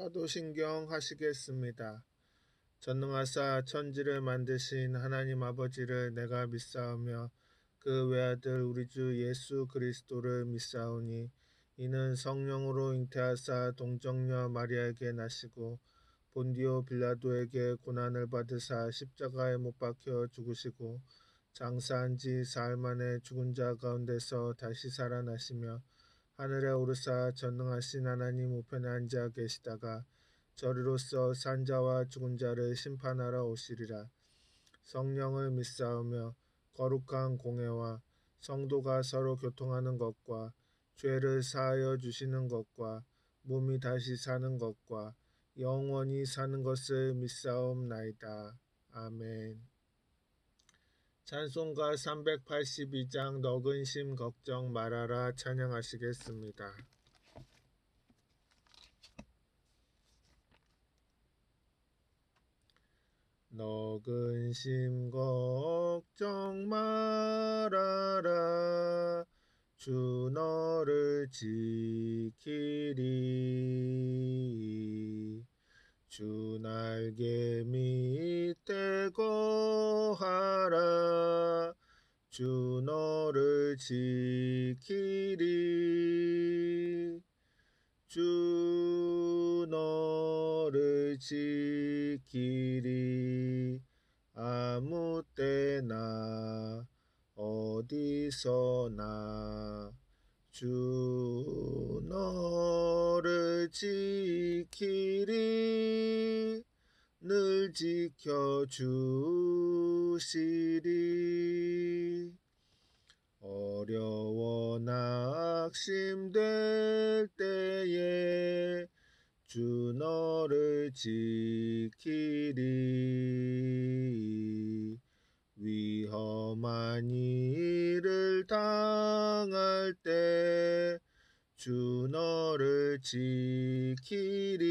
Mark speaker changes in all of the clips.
Speaker 1: 사도신경 하시겠습니다. 전능하사 천지를 만드신 하나님 아버지를 내가 믿사오며 그 외아들 우리 주 예수 그리스도를 믿사오니 이는 성령으로 잉태하사 동정녀 마리아에게 나시고 본디오 빌라도에게 고난을 받으사 십자가에 못 박혀 죽으시고 장사한 지 사흘 만에 죽은 자 가운데서 다시 살아나시며 하늘에 오르사 전능하신 하나님 우편에 앉아 계시다가 저리로서 산자와 죽은 자를 심판하러 오시리라. 성령을 믿사오며 거룩한 공회와 성도가 서로 교통하는 것과 죄를 사하여 주시는 것과 몸이 다시 사는 것과 영원히 사는 것을 믿사옵나이다. 아멘. 찬송가 382장 너근 심 걱정 말아라 찬양하시겠습니다. 너근 심 걱정 말아라 주 너를 지키리 주 날개 밑에 거하라 주 너를 지키리 주 너를 지키리 아무 때나 어디서나 주 너를 지키리 늘 지켜주시리 어려워 낙심될 때에 주 너를 지키리 위험한 일을 당할 때 주 너를 지키리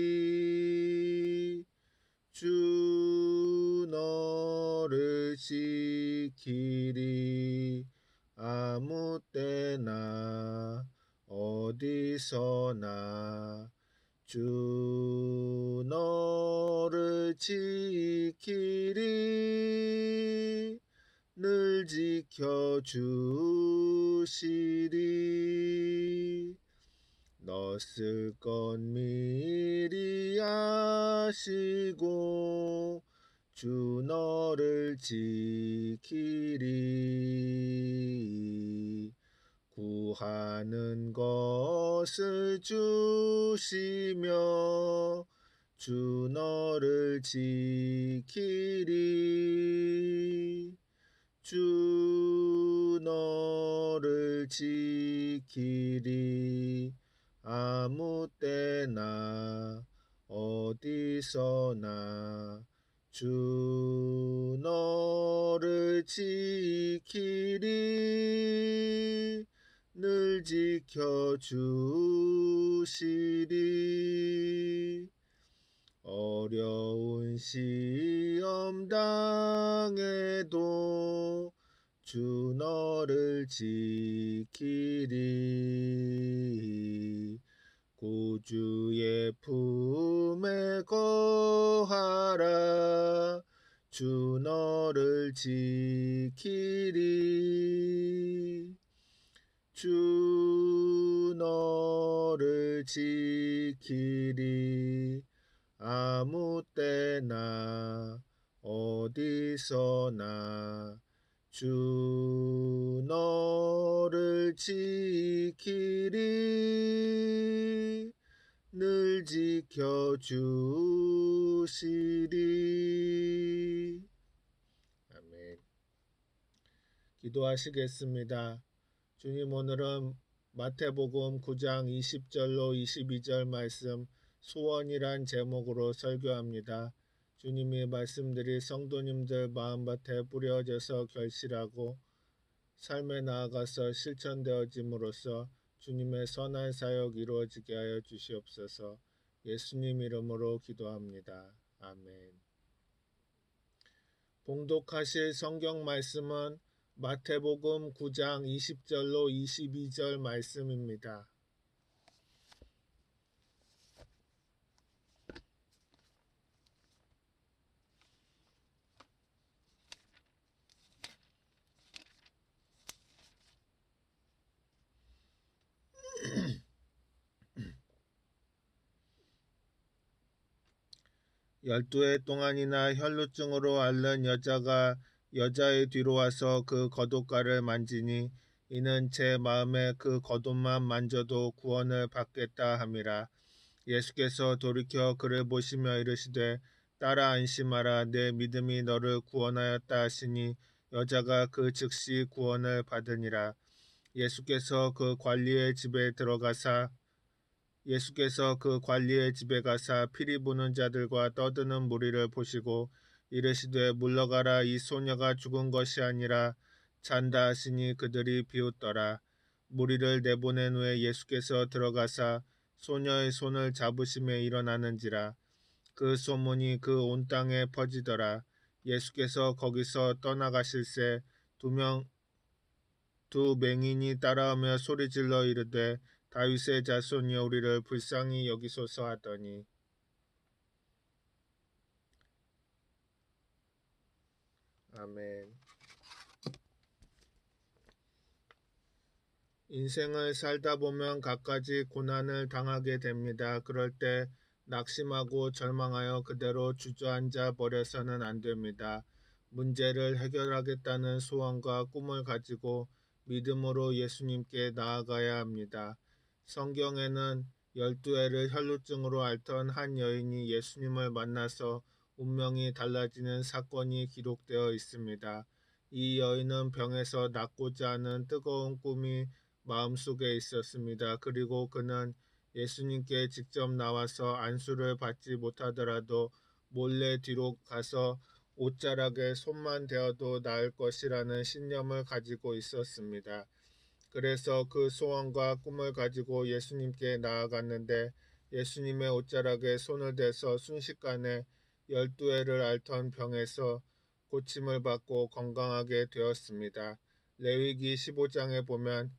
Speaker 1: 주 너를 지키리 아무 때나 어디서나 주 너를 지키리 늘 지켜주시리 넣었을 건 미리 아시고 주 너를 지키리 구하는 것을 주시며 주 너를 지키리 주 너를 지키리 아무 때나 어디서나 주 너를 지키리 늘 지켜주시리 어려운 시험 당해도 주 너를 지키리 구주의 품에 거하라 주 너를 지키리 주 너를 지키리 아무 때나 어디서나 주 너를 지키리 늘 지켜주시리 아멘. 기도하시겠습니다. 주님 오늘은 마태복음 9장 20절로 22절 말씀 소원이란 제목으로 설교합니다. 주님의 말씀들이 성도님들 마음밭에 뿌려져서 결실하고 삶에 나아가서 실천되어짐으로써 주님의 선한 사역 이루어지게 하여 주시옵소서. 예수님 이름으로 기도합니다. 아멘. 봉독하실 성경 말씀은 마태복음 9장 20절로 22절 말씀입니다. 12해 동안이나 혈루증으로 앓는 여자가 여자의 뒤로 와서 그 겉옷가를 만지니 이는 제 마음에 그 겉옷만 만져도 구원을 받겠다 함이라. 예수께서 돌이켜 그를 보시며 이르시되 딸아 안심하라 내 믿음이 너를 구원하였다 하시니 여자가 그 즉시 구원을 받으니라. 예수께서 그 관리의 집에 가사 피리 부는 자들과 떠드는 무리를 보시고 이르시되 물러가라 이 소녀가 죽은 것이 아니라 잔다 하시니 그들이 비웃더라. 무리를 내보낸 후에 예수께서 들어가사 소녀의 손을 잡으심에 일어나는지라. 그 소문이 그 온 땅에 퍼지더라. 예수께서 거기서 떠나가실새 두 맹인이 따라오며 소리질러 이르되 다윗의 자손이여 우리를 불쌍히 여기소서 하더니 아멘. 인생을 살다 보면 갖가지 고난을 당하게 됩니다. 그럴 때 낙심하고 절망하여 그대로 주저앉아 버려서는 안 됩니다. 문제를 해결하겠다는 소원과 꿈을 가지고 믿음으로 예수님께 나아가야 합니다. 성경에는 12해를 혈루증으로 앓던 한 여인이 예수님을 만나서 운명이 달라지는 사건이 기록되어 있습니다. 이 여인은 병에서 낫고자 하는 뜨거운 꿈이 마음속에 있었습니다. 그리고 그는 예수님께 직접 나와서 안수를 받지 못하더라도 몰래 뒤로 가서 옷자락에 손만 대어도 나을 것이라는 신념을 가지고 있었습니다. 그래서 그 소원과 꿈을 가지고 예수님께 나아갔는데 예수님의 옷자락에 손을 대서 순식간에 12해를 앓던 병에서 고침을 받고 건강하게 되었습니다. 레위기 15장에 보면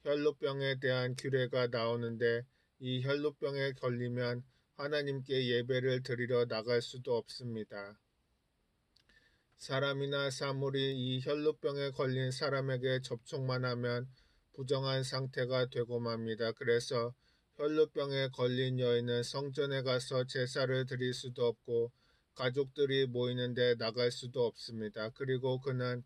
Speaker 1: 혈루병에 대한 규례가 나오는데 이 혈루병에 걸리면 하나님께 예배를 드리러 나갈 수도 없습니다. 사람이나 사물이 이 혈루병에 걸린 사람에게 접촉만 하면 부정한 상태가 되고 맙니다. 그래서 혈루병에 걸린 여인은 성전에 가서 제사를 드릴 수도 없고 가족들이 모이는데 나갈 수도 없습니다. 그리고 그는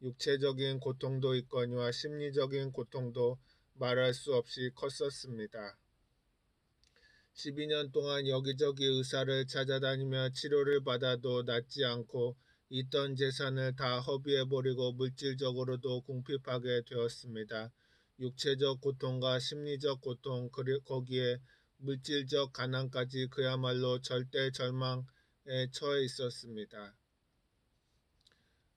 Speaker 1: 육체적인 고통도 있거니와 심리적인 고통도 말할 수 없이 컸었습니다. 12년 동안 여기저기 의사를 찾아다니며 치료를 받아도 낫지 않고 있던 재산을 다 허비해버리고 물질적으로도 궁핍하게 되었습니다. 육체적 고통과 심리적 고통, 거기에 물질적 가난까지 그야말로 절대 절망에 처해 있었습니다.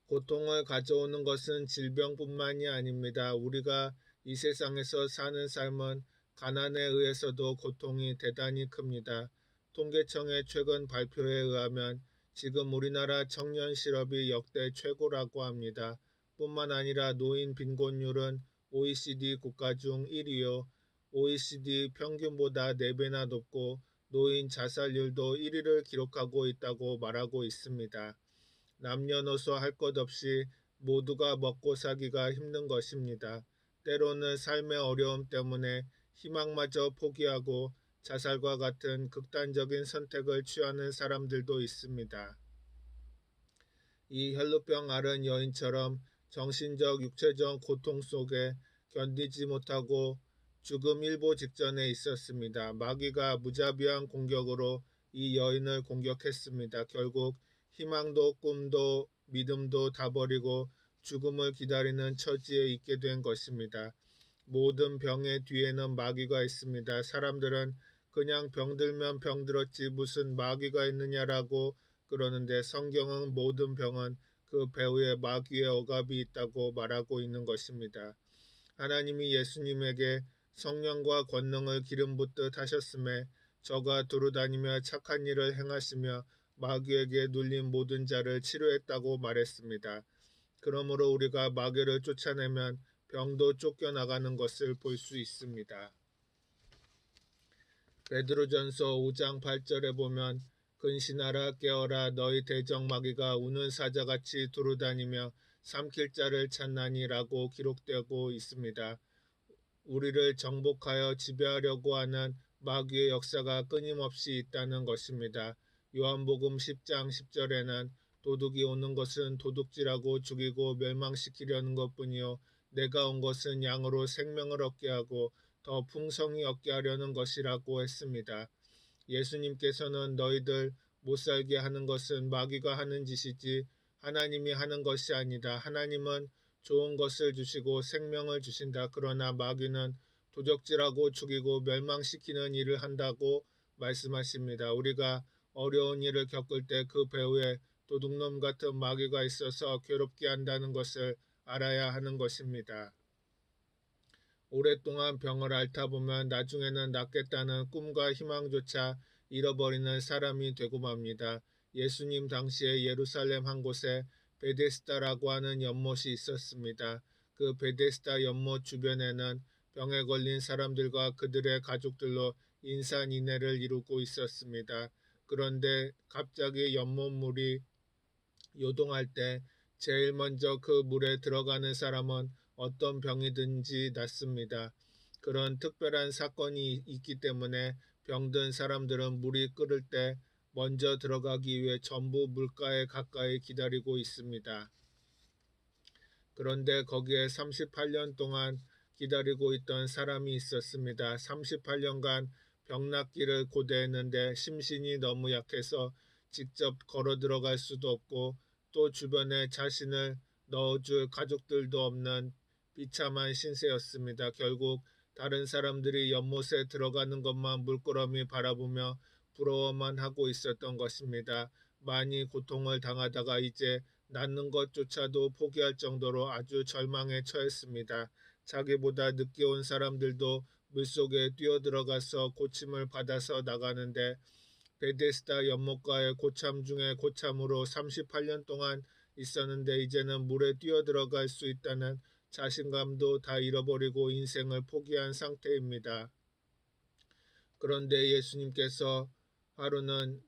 Speaker 1: 고통을 가져오는 것은 질병뿐만이 아닙니다. 우리가 이 세상에서 사는 삶은 가난에 의해서도 고통이 대단히 큽니다. 통계청의 최근 발표에 의하면 지금 우리나라 청년 실업이 역대 최고라고 합니다. 뿐만 아니라 노인 빈곤율은 OECD 국가 중 1위요. OECD 평균보다 4배나 높고 노인 자살률도 1위를 기록하고 있다고 말하고 있습니다. 남녀노소 할 것 없이 모두가 먹고 사기가 힘든 것입니다. 때로는 삶의 어려움 때문에 희망마저 포기하고 자살과 같은 극단적인 선택을 취하는 사람들도 있습니다. 이 혈루병 앓은 여인처럼 정신적, 육체적 고통 속에 견디지 못하고 죽음 일보 직전에 있었습니다. 마귀가 무자비한 공격으로 이 여인을 공격했습니다. 결국 희망도 꿈도 믿음도 다 버리고 죽음을 기다리는 처지에 있게 된 것입니다. 모든 병의 뒤에는 마귀가 있습니다. 사람들은 그냥 병들면 병들었지 무슨 마귀가 있느냐라고 그러는데 성경은 모든 병은 그 배후에 마귀의 억압이 있다고 말하고 있는 것입니다. 하나님이 예수님에게 성령과 권능을 기름 붓듯 하셨음에 저가 두루다니며 착한 일을 행하시며 마귀에게 눌린 모든 자를 치료했다고 말했습니다. 그러므로 우리가 마귀를 쫓아내면 병도 쫓겨나가는 것을 볼 수 있습니다. 베드로전서 5장 8절에 보면 근신하라 깨어라 너희 대적 마귀가 우는 사자같이 두루다니며 삼킬 자를 찾나니 라고 기록되고 있습니다. 우리를 정복하여 지배하려고 하는 마귀의 역사가 끊임없이 있다는 것입니다. 요한복음 10장 10절에는 도둑이 오는 것은 도둑질하고 죽이고 멸망시키려는 것뿐이요 내가 온 것은 양으로 생명을 얻게 하고 더 풍성히 얻게 하려는 것이라고 했습니다. 예수님께서는 너희들 못 살게 하는 것은 마귀가 하는 짓이지 하나님이 하는 것이 아니다. 하나님은 좋은 것을 주시고 생명을 주신다. 그러나 마귀는 도적질하고 죽이고 멸망시키는 일을 한다고 말씀하십니다. 우리가 어려운 일을 겪을 때 그 배후에 도둑놈 같은 마귀가 있어서 괴롭게 한다는 것을 알아야 하는 것입니다. 오랫동안 병을 앓다 보면 나중에는 낫겠다는 꿈과 희망조차 잃어버리는 사람이 되고 맙니다. 예수님 당시에 예루살렘 한 곳에 베데스다라고 하는 연못이 있었습니다. 그 베데스다 연못 주변에는 병에 걸린 사람들과 그들의 가족들로 인산인해를 이루고 있었습니다. 그런데 갑자기 연못물이 요동할 때 제일 먼저 그 물에 들어가는 사람은 어떤 병이든지 낫습니다. 그런 특별한 사건이 있기 때문에 병든 사람들은 물이 끓을 때 먼저 들어가기 위해 전부 물가에 가까이 기다리고 있습니다. 그런데 거기에 38년 동안 기다리고 있던 사람이 있었습니다. 38년간 병 낫기를 고대했는데 심신이 너무 약해서 직접 걸어 들어갈 수도 없고 또 주변에 자신을 넣어줄 가족들도 없는 비참한 신세였습니다. 결국 다른 사람들이 연못에 들어가는 것만 물끄러미 바라보며 부러워만 하고 있었던 것입니다. 많이 고통을 당하다가 이제 낫는 것조차도 포기할 정도로 아주 절망에 처했습니다. 자기보다 늦게 온 사람들도 물속에 뛰어들어가서 고침을 받아서 나가는데 베데스다 연못가의 고참 중에 고참으로 38년 동안 있었는데 이제는 물에 뛰어들어갈 수 있다는 자신감도 다 잃어버리고 인생을 포기한 상태입니다. 그런데 예수님께서 하루는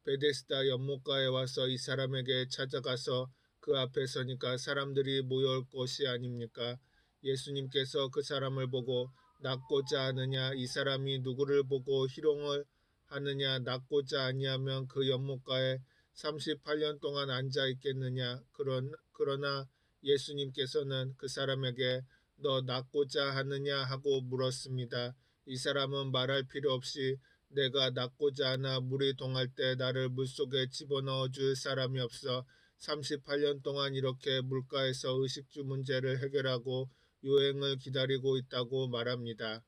Speaker 1: 베데스다 연못가에 와서 이 사람에게 찾아가서 그 앞에 서니까 사람들이 모여올 것이 아닙니까? 예수님께서 그 사람을 보고 낫고자 하느냐? 이 사람이 누구를 보고 희롱을 하느냐? 낫고자 아니하면 그 연못가에 38년 동안 앉아 있겠느냐? 그러나 예수님께서는 그 사람에게 너 낫고자 하느냐 하고 물었습니다. 이 사람은 말할 필요 없이 내가 낫고자 하나 물이 동할 때 나를 물속에 집어넣어 줄 사람이 없어 38년 동안 이렇게 물가에서 의식주 문제를 해결하고 요행을 기다리고 있다고 말합니다.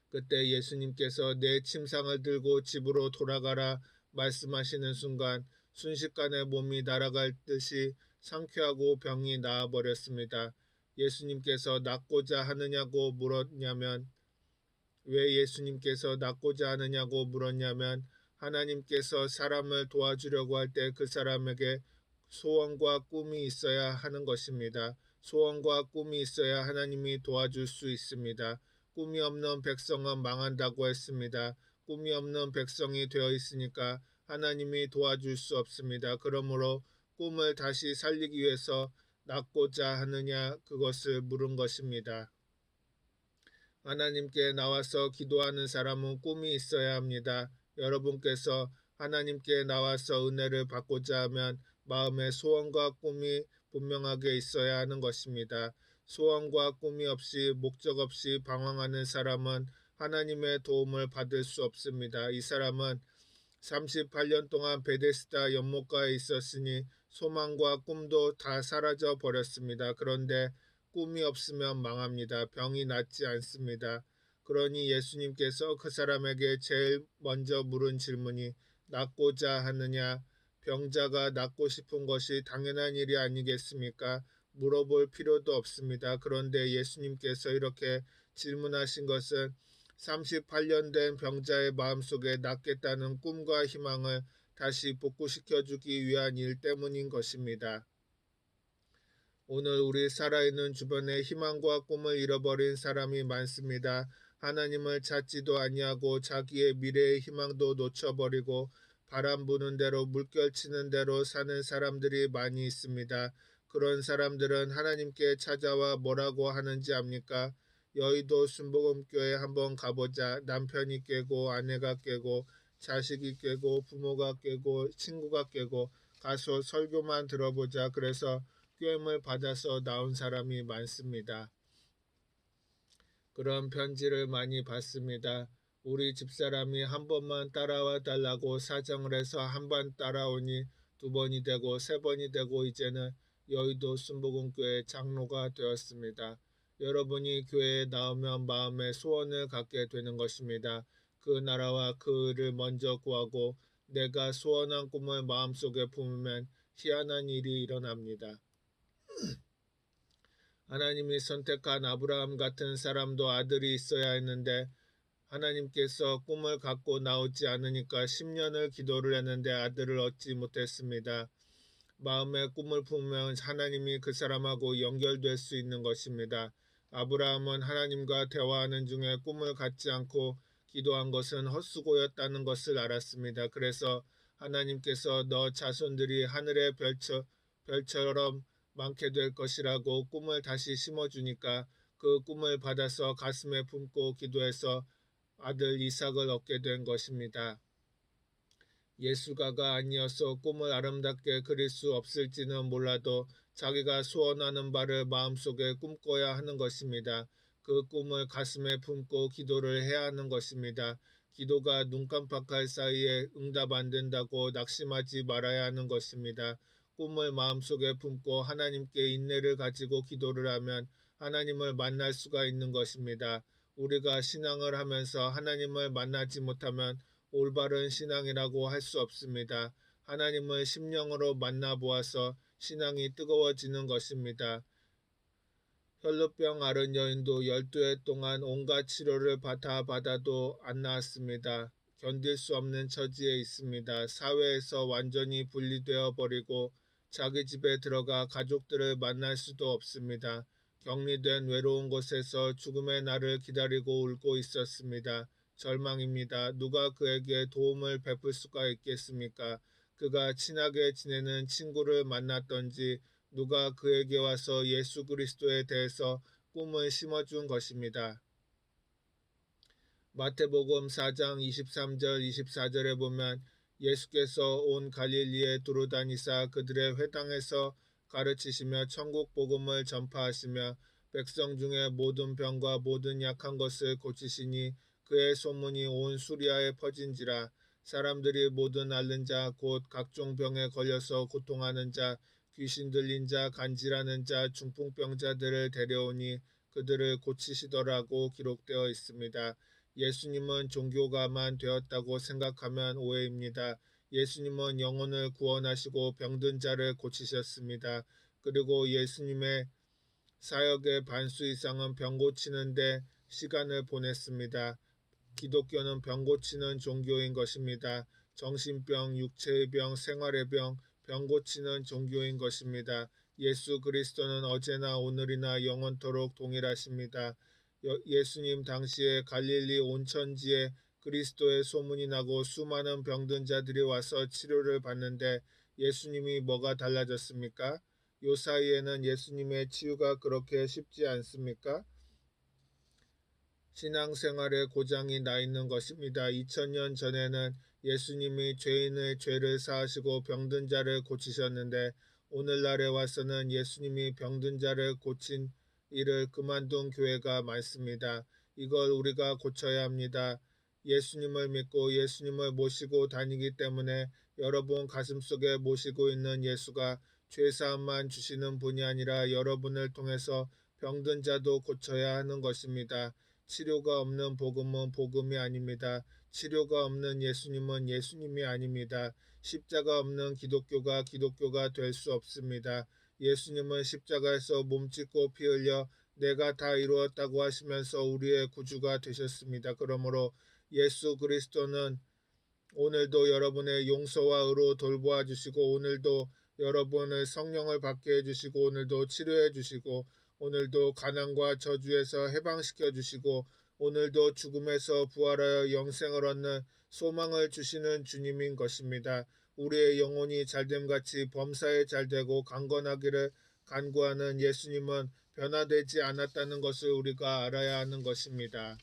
Speaker 1: 그때 예수님께서 내 침상을 들고 집으로 돌아가라 말씀하시는 순간 순식간에 몸이 날아갈 듯이 상쾌하고 병이 나아버렸습니다. 예수님께서 낫고자 하느냐고 물었냐면 왜 예수님께서 낫고자 하느냐고 물었냐면 하나님께서 사람을 도와주려고 할 때 그 사람에게 소원과 꿈이 있어야 하는 것입니다. 소원과 꿈이 있어야 하나님이 도와줄 수 있습니다. 꿈이 없는 백성은 망한다고 했습니다. 꿈이 없는 백성이 되어 있으니까 하나님이 도와줄 수 없습니다. 그러므로 꿈을 다시 살리기 위해서 낫고자 하느냐 그것을 물은 것입니다. 하나님께 나와서 기도하는 사람은 꿈이 있어야 합니다. 여러분께서 하나님께 나와서 은혜를 받고자 하면 마음의 소원과 꿈이 분명하게 있어야 하는 것입니다. 소원과 꿈이 없이 목적 없이 방황하는 사람은 하나님의 도움을 받을 수 없습니다. 이 사람은 38년 동안 베데스다 연못가에 있었으니 소망과 꿈도 다 사라져 버렸습니다. 그런데 꿈이 없으면 망합니다. 병이 낫지 않습니다. 그러니 예수님께서 그 사람에게 제일 먼저 물은 질문이 낫고자 하느냐? 병자가 낫고 싶은 것이 당연한 일이 아니겠습니까? 물어볼 필요도 없습니다. 그런데 예수님께서 이렇게 질문하신 것은 38년 된 병자의 마음속에 낫겠다는 꿈과 희망을 다시 복구시켜주기 위한 일 때문인 것입니다. 오늘 우리 살아있는 주변에 희망과 꿈을 잃어버린 사람이 많습니다. 하나님을 찾지도 아니하고 자기의 미래의 희망도 놓쳐버리고 바람 부는 대로 물결치는 대로 사는 사람들이 많이 있습니다. 그런 사람들은 하나님께 찾아와 뭐라고 하는지 압니까? 여의도 순복음교회 한번 가보자. 남편이 깨고 아내가 깨고 자식이 깨고 부모가 깨고 친구가 깨고 가서 설교만 들어보자 그래서 꾀임을 받아서 나온 사람이 많습니다. 그런 편지를 많이 받습니다. 우리 집사람이 한 번만 따라와 달라고 사정을 해서 한 번 따라오니 두 번이 되고 세 번이 되고 이제는 여의도 순복음교회 장로가 되었습니다. 여러분이 교회에 나오면 마음의 소원을 갖게 되는 것입니다. 그 나라와 그 의를 먼저 구하고 내가 소원한 꿈을 마음속에 품으면 희한한 일이 일어납니다. 하나님이 선택한 아브라함 같은 사람도 아들이 있어야 했는데 하나님께서 꿈을 갖고 나오지 않으니까 10년을 기도를 했는데 아들을 얻지 못했습니다. 마음의 꿈을 품으면 하나님이 그 사람하고 연결될 수 있는 것입니다. 아브라함은 하나님과 대화하는 중에 꿈을 갖지 않고 기도한 것은 헛수고였다는 것을 알았습니다. 그래서 하나님께서 너 자손들이 하늘의 별처럼 많게 될 것이라고 꿈을 다시 심어주니까 그 꿈을 받아서 가슴에 품고 기도해서 아들 이삭을 얻게 된 것입니다. 예수가가 아니어서 꿈을 아름답게 그릴 수 없을지는 몰라도 자기가 소원하는 바를 마음속에 꿈꿔야 하는 것입니다. 그 꿈을 가슴에 품고 기도를 해야 하는 것입니다. 기도가 눈 깜빡할 사이에 응답 안 된다고 낙심하지 말아야 하는 것입니다. 꿈을 마음속에 품고 하나님께 인내를 가지고 기도를 하면 하나님을 만날 수가 있는 것입니다. 우리가 신앙을 하면서 하나님을 만나지 못하면 올바른 신앙이라고 할 수 없습니다. 하나님을 심령으로 만나보아서 신앙이 뜨거워지는 것입니다. 혈루병 앓은 여인도 12해 동안 온갖 치료를 받아도 안 나았습니다. 견딜 수 없는 처지에 있습니다. 사회에서 완전히 분리되어 버리고 자기 집에 들어가 가족들을 만날 수도 없습니다. 격리된 외로운 곳에서 죽음의 날을 기다리고 울고 있었습니다. 절망입니다. 누가 그에게 도움을 베풀 수가 있겠습니까? 그가 친하게 지내는 친구를 만났던지 누가 그에게 와서 예수 그리스도에 대해서 꿈을 심어준 것입니다. 마태복음 4장 23절 24절에 보면 예수께서 온 갈릴리에 두루다니사 그들의 회당에서 가르치시며 천국 복음을 전파하시며 백성 중에 모든 병과 모든 약한 것을 고치시니 그의 소문이 온 수리아에 퍼진지라. 사람들이 모든 앓는 자 곧 각종 병에 걸려서 고통하는 자 귀신 들린 자 간질하는 자 중풍병자들을 데려오니 그들을 고치시더라고 기록되어 있습니다. 예수님은 종교가만 되었다고 생각하면 오해입니다. 예수님은 영혼을 구원하시고 병든 자를 고치셨습니다. 그리고 예수님의 사역의 반수 이상은 병 고치는 데 시간을 보냈습니다. 기독교는 병 고치는 종교인 것입니다. 정신병, 육체의 병, 생활의 병 고치는 종교인 것입니다. 예수 그리스도는 어제나 오늘이나 영원토록 동일하십니다. 예수님 당시에 갈릴리 온천지에 그리스도의 소문이 나고 수많은 병든 자들이 와서 치료를 받는데 예수님이 뭐가 달라졌습니까? 요 사이에는 예수님의 치유가 그렇게 쉽지 않습니까? 신앙생활에 고장이 나 있는 것입니다. 2000년 전에는 예수님이 죄인의 죄를 사하시고 병든 자를 고치셨는데 오늘날에 와서는 예수님이 병든 자를 고친 일을 그만둔 교회가 많습니다. 이걸 우리가 고쳐야 합니다. 예수님을 믿고 예수님을 모시고 다니기 때문에 여러분 가슴속에 모시고 있는 예수가 죄사함만 주시는 분이 아니라 여러분을 통해서 병든 자도 고쳐야 하는 것입니다. 치료가 없는 복음은 복음이 아닙니다. 치료가 없는 예수님은 예수님이 아닙니다. 십자가 없는 기독교가 될 수 없습니다. 예수님은 십자가에서 몸짓고 피 흘려 내가 다 이루었다고 하시면서 우리의 구주가 되셨습니다. 그러므로 예수 그리스도는 오늘도 여러분의 용서와 의로 돌보아 주시고 오늘도 여러분을 성령을 받게 해주시고 오늘도 치료해 주시고 오늘도 가난과 저주에서 해방시켜 주시고 오늘도 죽음에서 부활하여 영생을 얻는 소망을 주시는 주님인 것입니다. 우리의 영혼이 잘됨같이 범사에 잘되고 강건하기를 간구하는 예수님은 변화되지 않았다는 것을 우리가 알아야 하는 것입니다.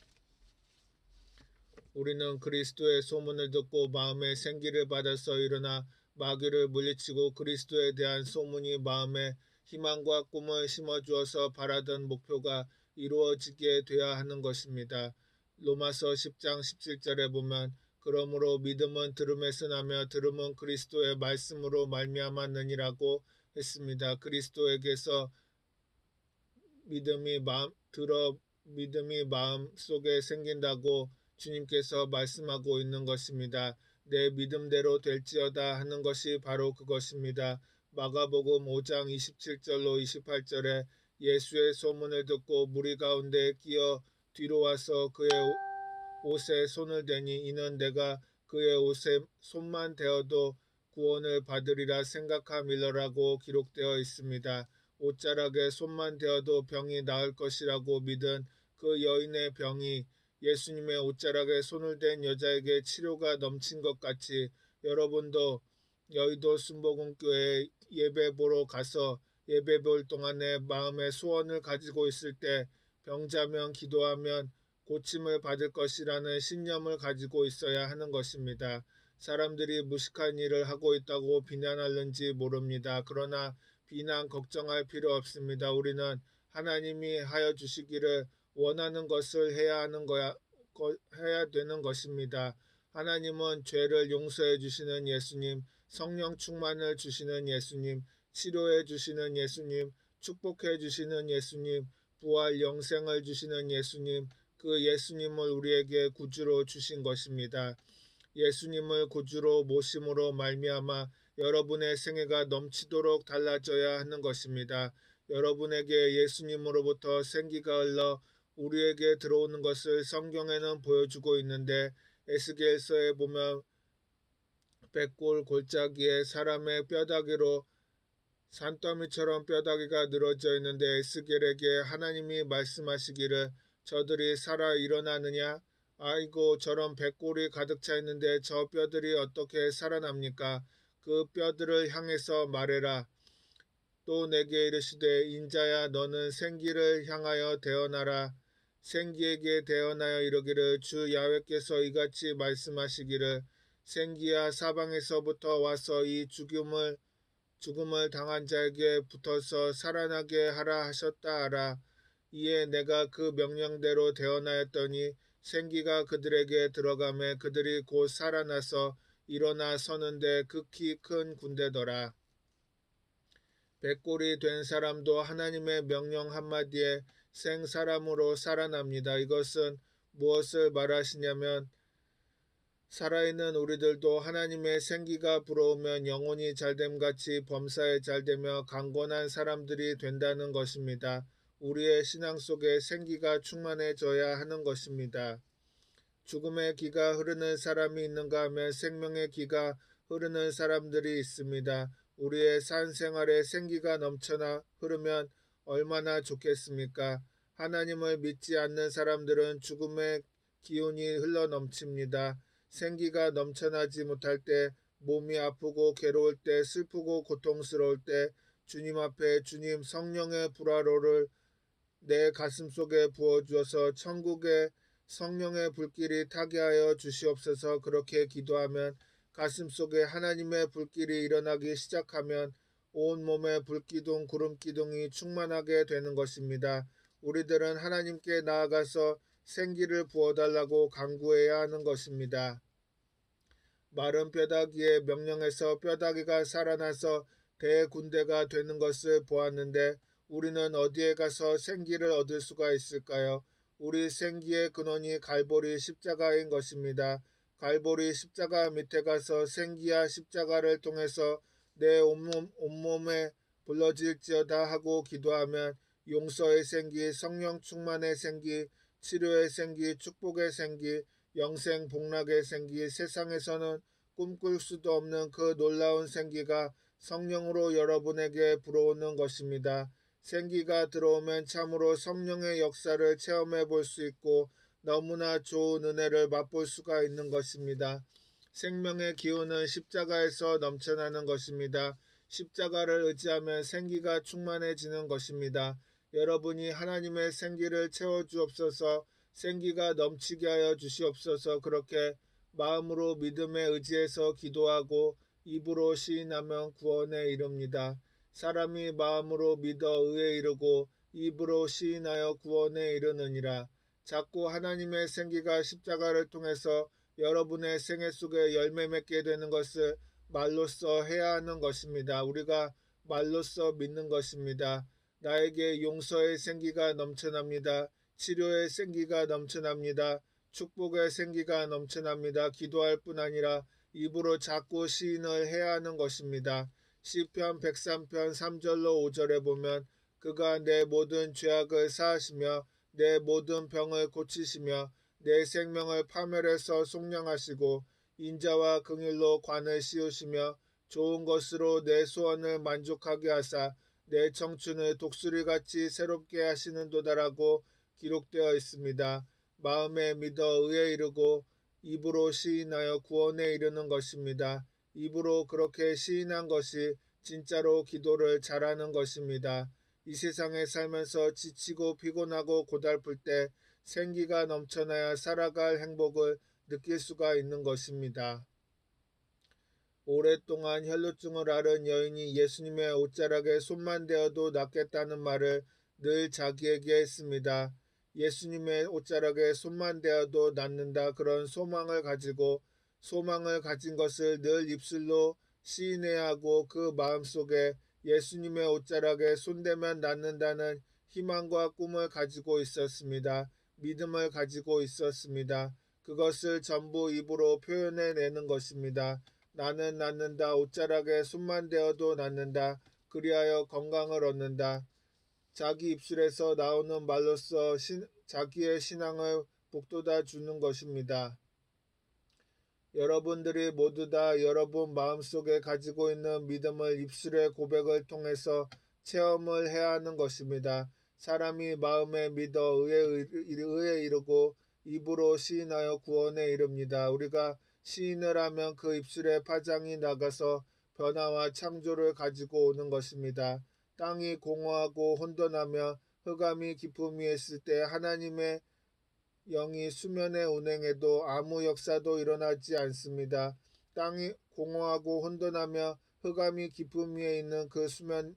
Speaker 1: 우리는 그리스도의 소문을 듣고 마음에 생기를 받아서 일어나 마귀를 물리치고 그리스도에 대한 소문이 마음에 희망과 꿈을 심어주어서 바라던 목표가 이루어지게 되어야 하는 것입니다. 로마서 10장 17절에 보면 그러므로 믿음은 들음에서 나며 들음은 그리스도의 말씀으로 말미암았느니라고 했습니다. 그리스도에게서 믿음이 마음 속에 생긴다고 주님께서 말씀하고 있는 것입니다. 내 믿음대로 될지어다 하는 것이 바로 그것입니다. 마가복음 5장 27절로 28절에 예수의 소문을 듣고 무리 가운데 끼어 뒤로 와서 그의 옷에 손을 대니 이는 내가 그의 옷에 손만 대어도 구원을 받으리라 생각함이라고 기록되어 있습니다. 옷자락에 손만 대어도 병이 나을 것이라고 믿은 그 여인의 병이 예수님의 옷자락에 손을 댄 여자에게 치료가 넘친 것 같이 여러분도 여의도 순복음교회 예배 보러 가서 예배 볼 동안에 마음의 소원을 가지고 있을 때 병자면 기도하면 고침을 받을 것이라는 신념을 가지고 있어야 하는 것입니다. 사람들이 무식한 일을 하고 있다고 비난하는지 모릅니다. 그러나 비난 걱정할 필요 없습니다. 우리는 하나님이 하여 주시기를 원하는 것을 해야 되는 것입니다. 하나님은 죄를 용서해 주시는 예수님, 성령 충만을 주시는 예수님, 치료해 주시는 예수님, 축복해 주시는 예수님, 부활 영생을 주시는 예수님, 그 예수님을 우리에게 구주로 주신 것입니다. 예수님을 구주로 모심으로 말미암아 여러분의 생애가 넘치도록 달라져야 하는 것입니다. 여러분에게 예수님으로부터 생기가 흘러 우리에게 들어오는 것을 성경에는 보여주고 있는데 에스겔서에 보면 백골 골짜기에 사람의 뼈다귀로 산더미처럼 뼈다귀가 늘어져 있는데 에스겔에게 하나님이 말씀하시기를 저들이 살아 일어나느냐? 아이고 저런 백골이 가득 차 있는데 저 뼈들이 어떻게 살아납니까? 그 뼈들을 향해서 말해라. 또 내게 이르시되 인자야 너는 생기를 향하여 대언하라. 생기에게 대언하여 이르기를 주 야훼께서 이같이 말씀하시기를 생기야 사방에서부터 와서 이 죽음을 당한 자에게 붙어서 살아나게 하라 하셨다 하라. 이에 내가 그 명령대로 대언하였더니 생기가 그들에게 들어가매 그들이 곧 살아나서 일어나 서는데 극히 큰 군대더라. 백골이 된 사람도 하나님의 명령 한마디에 생사람으로 살아납니다. 이것은 무엇을 말하시냐면 살아있는 우리들도 하나님의 생기가 불어오면 영혼이 잘됨같이 범사에 잘되며 강건한 사람들이 된다는 것입니다. 우리의 신앙 속에 생기가 충만해져야 하는 것입니다. 죽음의 기가 흐르는 사람이 있는가 하면 생명의 기가 흐르는 사람들이 있습니다. 우리의 산 생활에 생기가 넘쳐나 흐르면 얼마나 좋겠습니까? 하나님을 믿지 않는 사람들은 죽음의 기운이 흘러 넘칩니다. 생기가 넘쳐나지 못할 때, 몸이 아프고 괴로울 때, 슬프고 고통스러울 때, 주님 앞에 주님 성령의 불화로를 내 가슴 속에 부어주어서 천국의 성령의 불길이 타게 하여 주시옵소서. 그렇게 기도하면 가슴 속에 하나님의 불길이 일어나기 시작하면 온몸에 불기둥 구름기둥이 충만하게 되는 것입니다. 우리들은 하나님께 나아가서 생기를 부어달라고 간구해야 하는 것입니다. 마른 뼈다귀의 명령에서 뼈다귀가 살아나서 대군대가 되는 것을 보았는데 우리는 어디에 가서 생기를 얻을 수가 있을까요? 우리 생기의 근원이 갈보리 십자가인 것입니다. 갈보리 십자가 밑에 가서 생기야 십자가를 통해서 내 온몸에 불러질지어다 하고 기도하면 용서의 생기, 성령 충만의 생기, 치료의 생기, 축복의 생기, 영생 복락의 생기, 세상에서는 꿈꿀 수도 없는 그 놀라운 생기가 성령으로 여러분에게 불어오는 것입니다. 생기가 들어오면 참으로 성령의 역사를 체험해 볼 수 있고 너무나 좋은 은혜를 맛볼 수가 있는 것입니다. 생명의 기운은 십자가에서 넘쳐나는 것입니다. 십자가를 의지하면 생기가 충만해지는 것입니다. 여러분이 하나님의 생기를 채워주옵소서. 생기가 넘치게 하여 주시옵소서. 그렇게 마음으로 믿음에 의지해서 기도하고 입으로 시인하면 구원에 이릅니다. 사람이 마음으로 믿어 의에 이르고 입으로 시인하여 구원에 이르느니라. 자꾸 하나님의 생기가 십자가를 통해서 여러분의 생애 속에 열매 맺게 되는 것을 말로써 해야 하는 것입니다. 우리가 말로써 믿는 것입니다. 나에게 용서의 생기가 넘쳐납니다. 치료의 생기가 넘쳐납니다. 축복의 생기가 넘쳐납니다. 기도할 뿐 아니라 입으로 자꾸 시인을 해야 하는 것입니다. 시편 103편 3절로 5절에 보면 그가 내 모든 죄악을 사하시며 내 모든 병을 고치시며 내 생명을 파멸해서 속량하시고 인자와 긍휼로 관을 씌우시며 좋은 것으로 내 소원을 만족하게 하사 내 청춘을 독수리같이 새롭게 하시는도다라고 기록되어 있습니다. 마음에 믿어 의에 이르고 입으로 시인하여 구원에 이르는 것입니다. 입으로 그렇게 시인한 것이 진짜로 기도를 잘하는 것입니다. 이 세상에 살면서 지치고 피곤하고 고달플 때 생기가 넘쳐나야 살아갈 행복을 느낄 수가 있는 것입니다. 오랫동안 혈루증을 앓은 여인이 예수님의 옷자락에 손만 대어도 낫겠다는 말을 늘 자기에게 했습니다. 예수님의 옷자락에 손만 대어도 낫는다 그런 소망을 가진 것을 늘 입술로 시인해야 하고 그 마음속에 예수님의 옷자락에 손대면 낫는다는 희망과 꿈을 가지고 있었습니다. 믿음을 가지고 있었습니다. 그것을 전부 입으로 표현해내는 것입니다. 나는 낫는다. 옷자락에 손만 대어도 낫는다. 그리하여 건강을 얻는다. 자기 입술에서 나오는 말로써 자기의 신앙을 북돋아 주는 것입니다. 여러분들이 모두 다 여러분 마음속에 가지고 있는 믿음을 입술의 고백을 통해서 체험을 해야 하는 것입니다. 사람이 마음에 믿어 의에 이르고 입으로 시인하여 구원에 이릅니다. 우리가 시인을 하면 그 입술의 파장이 나가서 변화와 창조를 가지고 오는 것입니다. 땅이 공허하고 혼돈하며 흑암이 깊음 위에 있을 때 하나님의 영이 수면에 운행해도 아무 역사도 일어나지 않습니다. 땅이 공허하고 혼돈하며 흑암이 깊음 위에 있는 그 수면에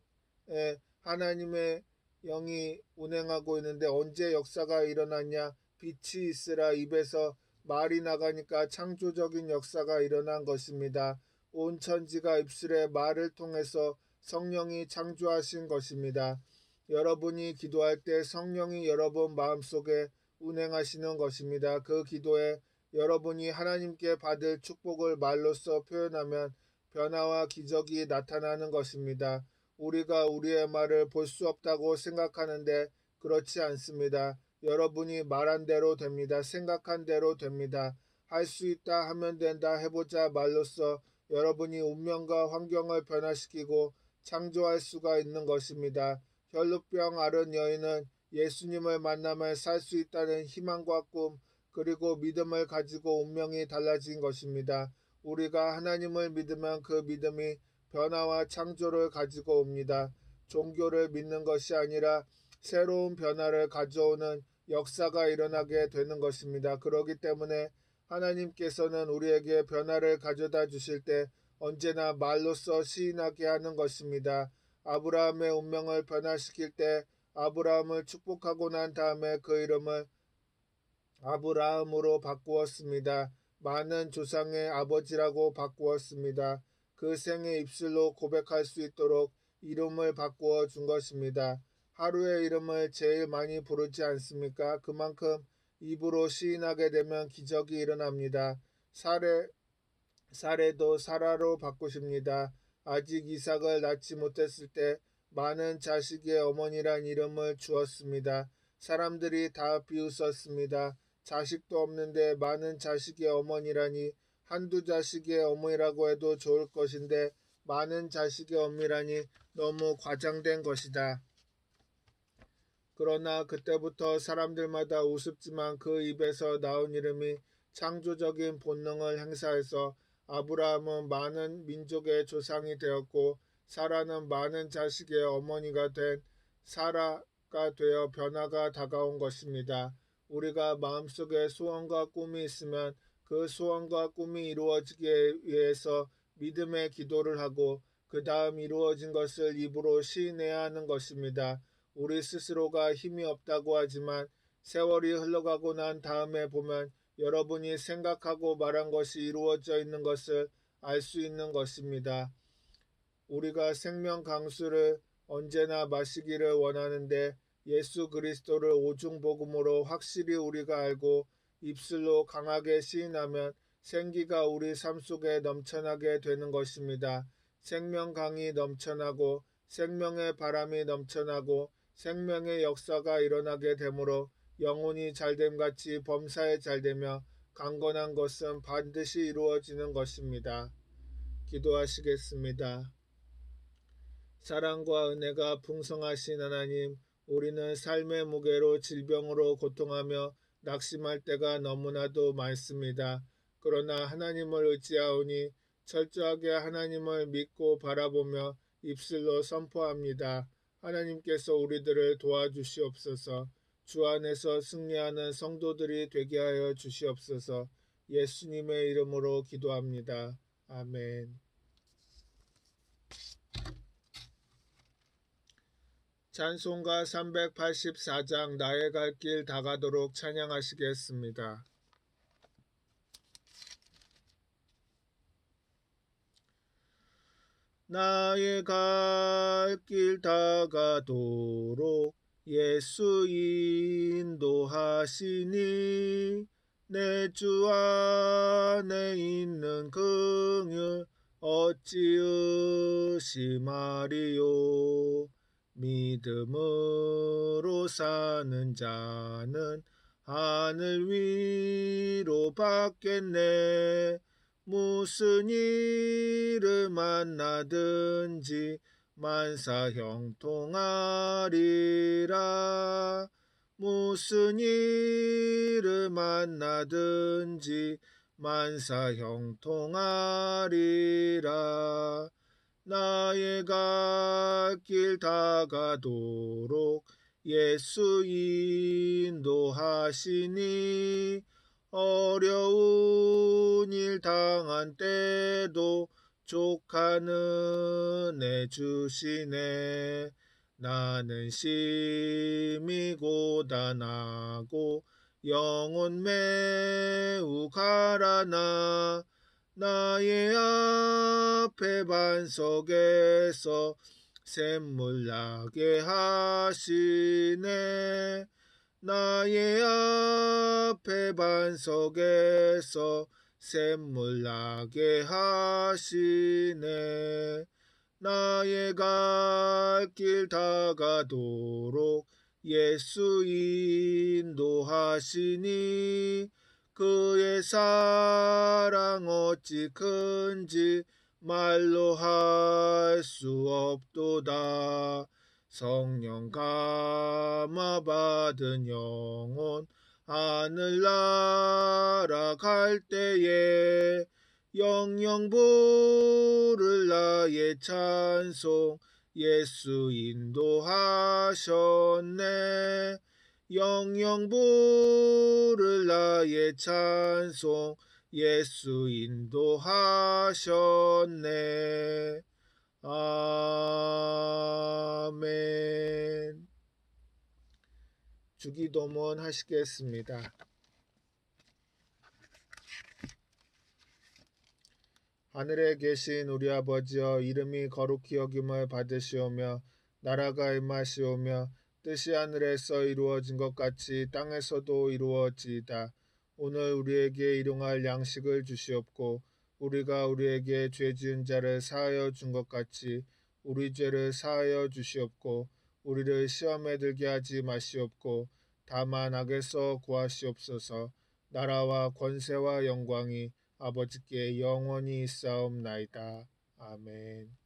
Speaker 1: 하나님의 영이 운행하고 있는데 언제 역사가 일어났냐? 빛이 있으라 입에서 말이 나가니까 창조적인 역사가 일어난 것입니다. 온 천지가 입술의 말을 통해서 성령이 창조하신 것입니다. 여러분이 기도할 때 성령이 여러분 마음속에 운행하시는 것입니다. 그 기도에 여러분이 하나님께 받을 축복을 말로써 표현하면 변화와 기적이 나타나는 것입니다. 우리가 우리의 말을 볼 수 없다고 생각하는데 그렇지 않습니다. 여러분이 말한 대로 됩니다. 생각한 대로 됩니다. 할 수 있다 하면 된다 해보자 말로써 여러분이 운명과 환경을 변화시키고 창조할 수가 있는 것입니다. 혈루병 앓은 여인은 예수님을 만나면 살 수 있다는 희망과 꿈 그리고 믿음을 가지고 운명이 달라진 것입니다. 우리가 하나님을 믿으면 그 믿음이 변화와 창조를 가지고 옵니다. 종교를 믿는 것이 아니라 새로운 변화를 가져오는 역사가 일어나게 되는 것입니다. 그렇기 때문에 하나님께서는 우리에게 변화를 가져다 주실 때 언제나 말로써 시인하게 하는 것입니다. 아브라함의 운명을 변화시킬 때 아브라함을 축복하고 난 다음에 그 이름을 아브라함으로 바꾸었습니다. 많은 조상의 아버지라고 바꾸었습니다. 그 생의 입술로 고백할 수 있도록 이름을 바꾸어 준 것입니다. 하루의 이름을 제일 많이 부르지 않습니까? 그만큼 입으로 시인하게 되면 기적이 일어납니다. 사례도 사라로 바꾸십니다. 아직 이삭을 낳지 못했을 때 많은 자식의 어머니란 이름을 주었습니다. 사람들이 다 비웃었습니다. 자식도 없는데 많은 자식의 어머니라니 한두 자식의 어머니라고 해도 좋을 것인데 많은 자식의 어머니라니 너무 과장된 것이다. 그러나 그때부터 사람들마다 우습지만 그 입에서 나온 이름이 창조적인 본능을 행사해서 아브라함은 많은 민족의 조상이 되었고 사라는 많은 자식의 어머니가 된 사라가 되어 변화가 다가온 것입니다. 우리가 마음속에 소원과 꿈이 있으면 그 소원과 꿈이 이루어지기 위해서 믿음의 기도를 하고 그 다음 이루어진 것을 입으로 시인해야 하는 것입니다. 우리 스스로가 힘이 없다고 하지만 세월이 흘러가고 난 다음에 보면 여러분이 생각하고 말한 것이 이루어져 있는 것을 알 수 있는 것입니다. 우리가 생명 강수를 언제나 마시기를 원하는데 예수 그리스도를 오중복음으로 확실히 우리가 알고 입술로 강하게 시인하면 생기가 우리 삶 속에 넘쳐나게 되는 것입니다. 생명 강이 넘쳐나고 생명의 바람이 넘쳐나고 생명의 역사가 일어나게 되므로 영혼이 잘됨 같이 범사에 잘되며 강건한 것은 반드시 이루어지는 것입니다. 기도하시겠습니다. 사랑과 은혜가 풍성하신 하나님, 우리는 삶의 무게로 질병으로 고통하며 낙심할 때가 너무나도 많습니다. 그러나 하나님을 의지하오니 철저하게 하나님을 믿고 바라보며 입술로 선포합니다. 하나님께서 우리들을 도와주시옵소서. 주 안에서 승리하는 성도들이 되게 하여 주시옵소서. 예수님의 이름으로 기도합니다. 아멘. 찬송가 384장 나의 갈 길 다가도록 찬양하시겠습니다. 나의 갈 길 다가도록 예수 인도하시니 내 주 안에 있는 긍휼 어찌 의심하리요. 믿음으로 사는 자는 하늘 위로 받겠네. 무슨 일을 만나든지 만사 형통하리라. 무슨 일을 만나든지 만사 형통하리라. 나의 갈 길 다가도록 예수 인도하시니 어려운 일 당한 때도 족한 은혜 주시네. 나는 심히 고단하고 영혼 매우 가라나 나의 앞에 반석에서 샘물 나게 하시네. 나의 앞에 반석에서 샘물 나게 하시네. 나의 갈 길 다가도록 예수 인도하시니 그의 사랑 어찌 큰지 말로 할 수 없도다. 성령 감화 받은 영혼 하늘 날아갈 때에 영영 부를 나의 찬송 예수 인도하셨네. 영영 부를 나의 찬송 예수 인도하셨네. 아멘. 주기도문 하시겠습니다. 하늘에 계신 우리 아버지여, 이름이 거룩히 여김을 받으시오며 나라가 임하시오며 뜻이 하늘에서 이루어진 것 같이 땅에서도 이루어지이다. 오늘 우리에게 일용할 양식을 주시옵고 우리가 우리에게 죄 지은 자를 사하여 준 것 같이 우리 죄를 사하여 주시옵고 우리를 시험에 들게 하지 마시옵고 다만 악에서 구하시옵소서. 나라와 권세와 영광이 아버지께 영원히 있사옵나이다. 아멘.